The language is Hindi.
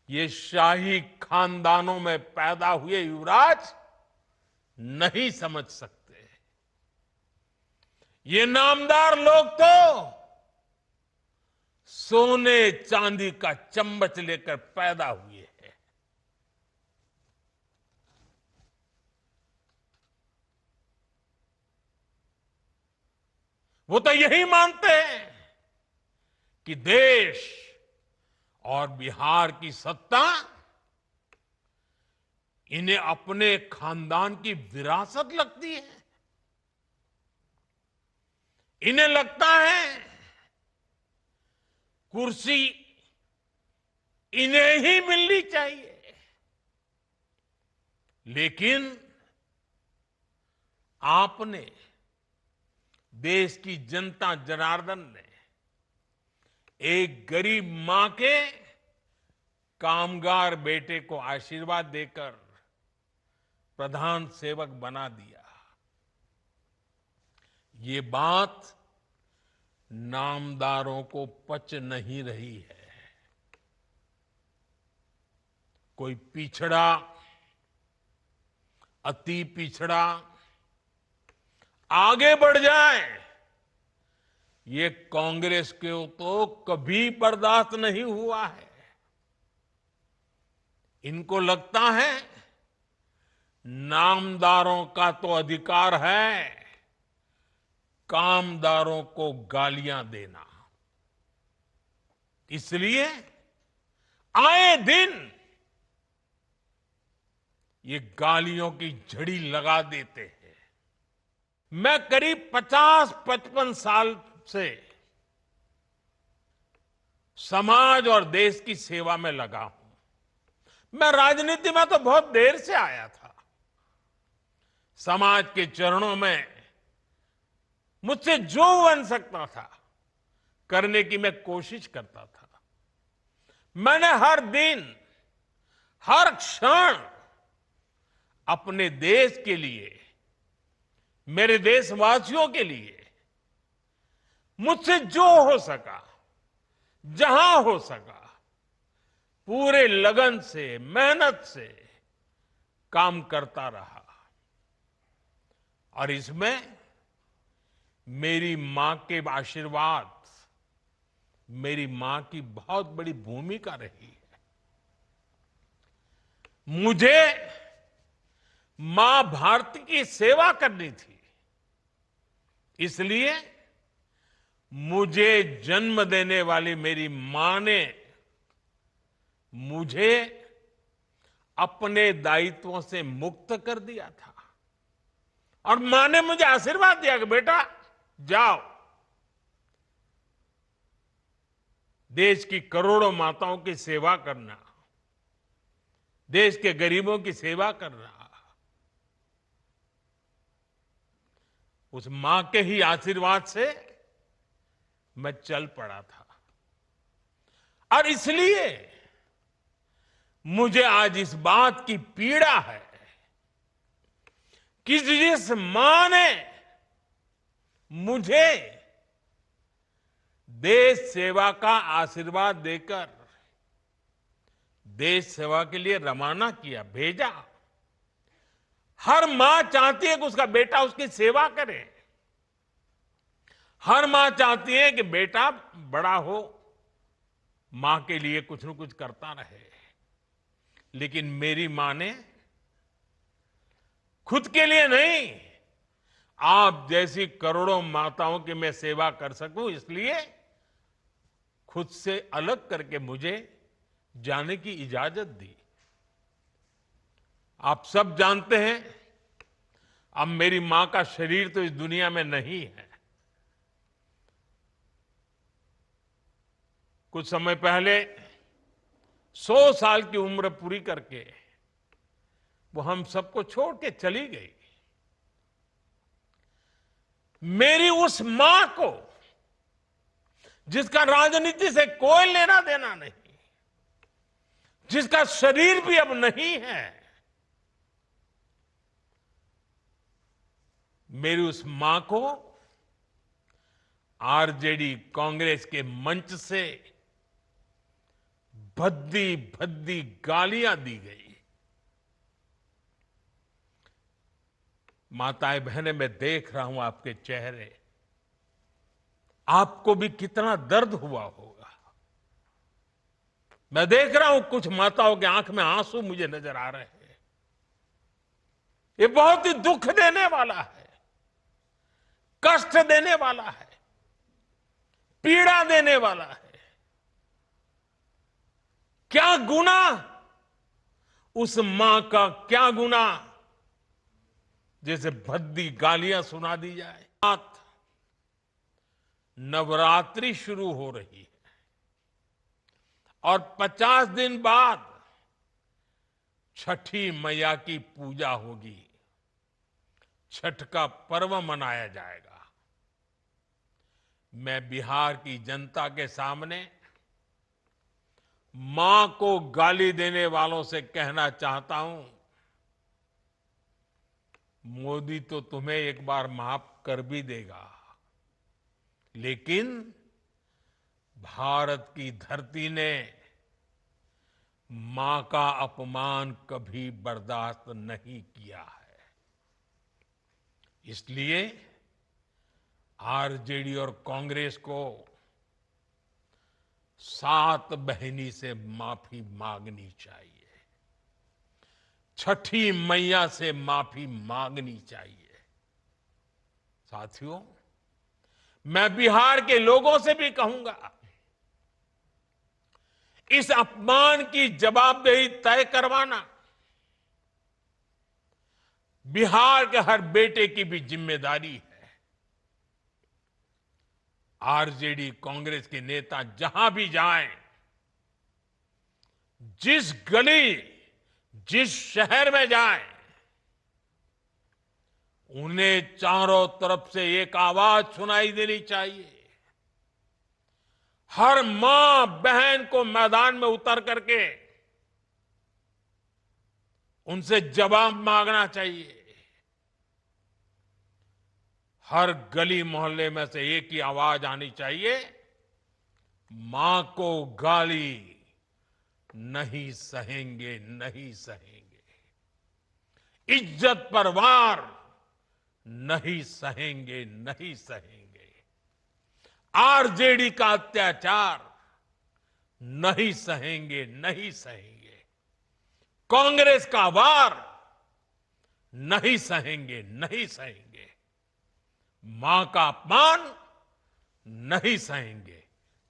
ये शाही खानदानों में पैदा हुए युवराज नहीं समझ सकते। ये नामदार लोग तो सोने चांदी का चम्मच लेकर पैदा हुए हैं। वो तो यही मानते हैं कि देश और बिहार की सत्ता इन्हें अपने खानदान की विरासत लगती है। इन्हें लगता है कुर्सी इन्हें ही मिलनी चाहिए। लेकिन आपने, देश की जनता जनार्दन ने एक गरीब मां के कामगार बेटे को आशीर्वाद देकर प्रधान सेवक बना दिया। ये बात नामदारों को पच नहीं रही है। कोई पिछड़ा, अति पिछड़ा आगे बढ़ जाए, ये कांग्रेस को तो कभी बर्दाश्त नहीं हुआ है। इनको लगता है नामदारों का तो अधिकार है कामदारों को गालियां देना। इसलिए आए दिन ये गालियों की झड़ी लगा देते हैं। मैं करीब 50-55 साल से समाज और देश की सेवा में लगा हूं। मैं राजनीति में तो बहुत देर से आया था। समाज के चरणों में मुझसे जो बन सकता था करने की मैं कोशिश करता था। मैंने हर दिन, हर क्षण अपने देश के लिए, मेरे देशवासियों के लिए मुझसे जो हो सका, जहां हो सका, पूरे लगन से, मेहनत से काम करता रहा। और इसमें मेरी मां के आशीर्वाद, मेरी मां की बहुत बड़ी भूमिका रही है। मुझे मां भारती की सेवा करनी थी। इसलिए मुझे जन्म देने वाली मेरी मां ने मुझे अपने दायित्वों से मुक्त कर दिया था। और मां ने मुझे आशीर्वाद दिया कि बेटा जाओ, देश की करोड़ों माताओं की सेवा करना, देश के गरीबों की सेवा करना। उस मां के ही आशीर्वाद से मैं चल पड़ा था। और इसलिए मुझे आज इस बात की पीड़ा है कि जिस मां ने मुझे देश सेवा का आशीर्वाद देकर देश सेवा के लिए रवाना किया, भेजा, हर मां चाहती है कि उसका बेटा उसकी सेवा करे। हर मां चाहती है कि बेटा बड़ा हो, मां के लिए कुछ न कुछ करता रहे। लेकिन मेरी मां ने खुद के लिए नहीं, आप जैसी करोड़ों माताओं की मैं सेवा कर सकूं, इसलिए खुद से अलग करके मुझे जाने की इजाजत दी। आप सब जानते हैं, अब मेरी मां का शरीर तो इस दुनिया में नहीं है। कुछ समय पहले 100 साल की उम्र पूरी करके वो हम सबको छोड़ के चली गई। मेरी उस मां को, जिसका राजनीति से कोई लेना देना नहीं, जिसका शरीर भी अब नहीं है, मेरी उस मां को आरजेडी कांग्रेस के मंच से भद्दी भद्दी गालियां दी गई। माताएं बहनें, मैं देख रहा हूं आपके चेहरे, आपको भी कितना दर्द हुआ होगा। मैं देख रहा हूं कुछ माताओं के आंख में आंसू मुझे नजर आ रहे हैं। ये बहुत ही दुख देने वाला है, कष्ट देने वाला है, पीड़ा देने वाला है। क्या गुनाह, उस मां का क्या गुनाह जैसे भद्दी गालियां सुना दी जाए। नवरात्रि शुरू हो रही है और 50 दिन बाद छठी मैया की पूजा होगी, छठ का पर्व मनाया जाएगा। मैं बिहार की जनता के सामने मां को गाली देने वालों से कहना चाहता हूं, मोदी तो तुम्हें एक बार माफ कर भी देगा, लेकिन भारत की धरती ने मां का अपमान कभी बर्दाश्त नहीं किया है। इसलिए आरजेडी और कांग्रेस को सात बहिनी से माफी मांगनी चाहिए, छठी मैया से माफी मांगनी चाहिए। साथियों, मैं बिहार के लोगों से भी कहूंगा, इस अपमान की जवाबदेही तय करवाना बिहार के हर बेटे की भी जिम्मेदारी है। आरजेडी कांग्रेस के नेता जहां भी जाएं, जिस गली जिस शहर में जाएं, उन्हें चारों तरफ से एक आवाज सुनाई देनी चाहिए। हर मां बहन को मैदान में उतर करके उनसे जवाब मांगना चाहिए। हर गली मोहल्ले में से एक ही आवाज आनी चाहिए, मां को गाली नहीं सहेंगे, नहीं सहेंगे। इज्जत पर वार नहीं सहेंगे, नहीं सहेंगे। आरजेडी का अत्याचार नहीं सहेंगे, नहीं सहेंगे। कांग्रेस का वार नहीं सहेंगे, नहीं सहेंगे। मां का अपमान नहीं सहेंगे।